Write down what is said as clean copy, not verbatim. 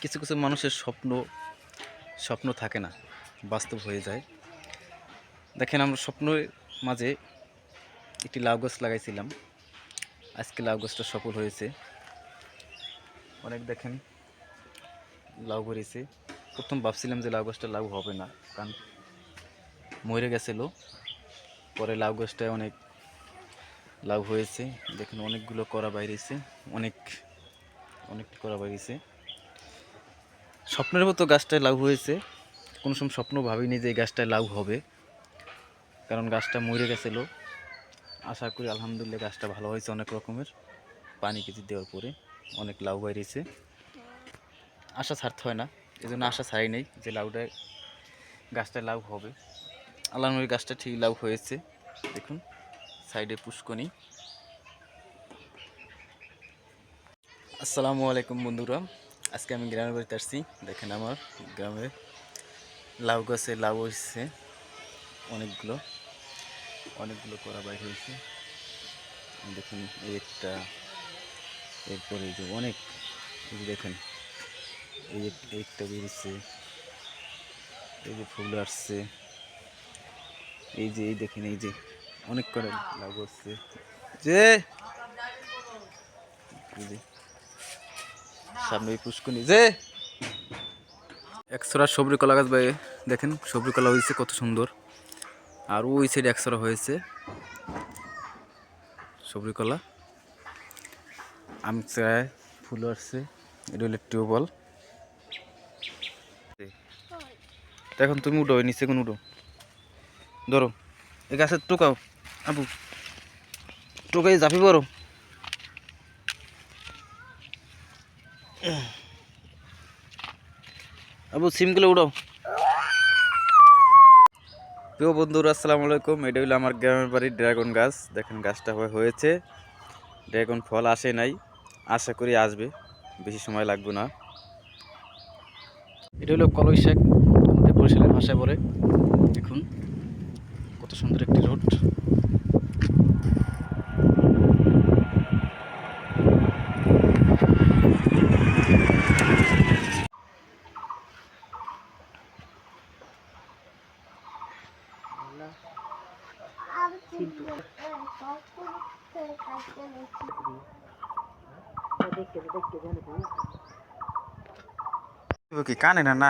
কিছু কিছু মানুষের স্বপ্ন থাকে না, বাস্তব হয়ে যায়। দেখেন, আমরা স্বপ্নের মাঝে একটি লাউ গাছ লাগাইছিলাম। আজকে লাউ গাছটা সফল হয়েছে। অনেক দেখেন লাউ বেরিয়েছে। প্রথম ভাবছিলাম যে লাউ গাছটা লাউ হবে না, কারণ মরে গেছিলো। পরে লাউ গাছটায় অনেক লাউ হয়েছে। দেখেন অনেকগুলো কড়া বাইরেছে, অনেক কড়া বাইরেছে। স্বপ্নের মতো গাছটায় লাউ হয়েছে। কোনো সময় স্বপ্ন ভাবিনি যে এই গাছটায় লাউ হবে, কারণ গাছটা মরে গেছিলো। আশা করি আলহামদুলিল্লাহ গাছটা ভালো হয়েছে। অনেক রকমের পানি কেজি দেওয়ার পরে অনেক লাউ বাইরেছে। আশা ছাড়তে হয় না, এই জন্য আশা ছাড়াই নেই যে গাছটায় লাউ হবে। আল্লাহর গাছটা ঠিক লাউ হয়েছে। দেখুন সাইডে পুষ্কনি। আসসালামু আলাইকুম বন্ধুরা, আজকে আমি গ্রামের বাড়িতে আসছি। দেখেন আমার গ্রামে লাউ গাছে লাউ হয়েছে অনেকগুলো করা বাইর হয়েছে। দেখুন এই একটা, এরপরে এই যে অনেক, দেখেন এই একটা বেরিয়েছে, এই যে ফুল আসছে, এই যে দেখেন এই যে অনেক করে লাউ আসছে। যে সামনে পুষ্কনি যে একশোরা সবরি কলা গাছ বাইরে দেখেন, সবরি কলা হয়েছে কত সুন্দর। আর ওই সাইডে একশোরা হয়েছে সবরি কলা। আম চায় ফুল আসছে। এটা হলো টিউবওয়েল। এখন তুমি উঠো, নিচে কোন উঠো, ধরো এই গাছের টোকাও আবু, টোকাই জাপি বড়। আবু সিমগুলো উড়াও। প্রিয় বন্ধুরা আসসালামু আলাইকুম। এটা হলো আমার গ্রামের বাড়ির ড্রাগন গাছ। দেখেন গাছটা হয়েছে, ড্রাগন ফল আসে নাই, আশা করি আসবে, বেশি সময় লাগবে না। এটা হলো কলই শাক, আমাদের বরিশালের ভাষায় বলে। দেখুন কত সুন্দর একটি রোড। কি কানে না না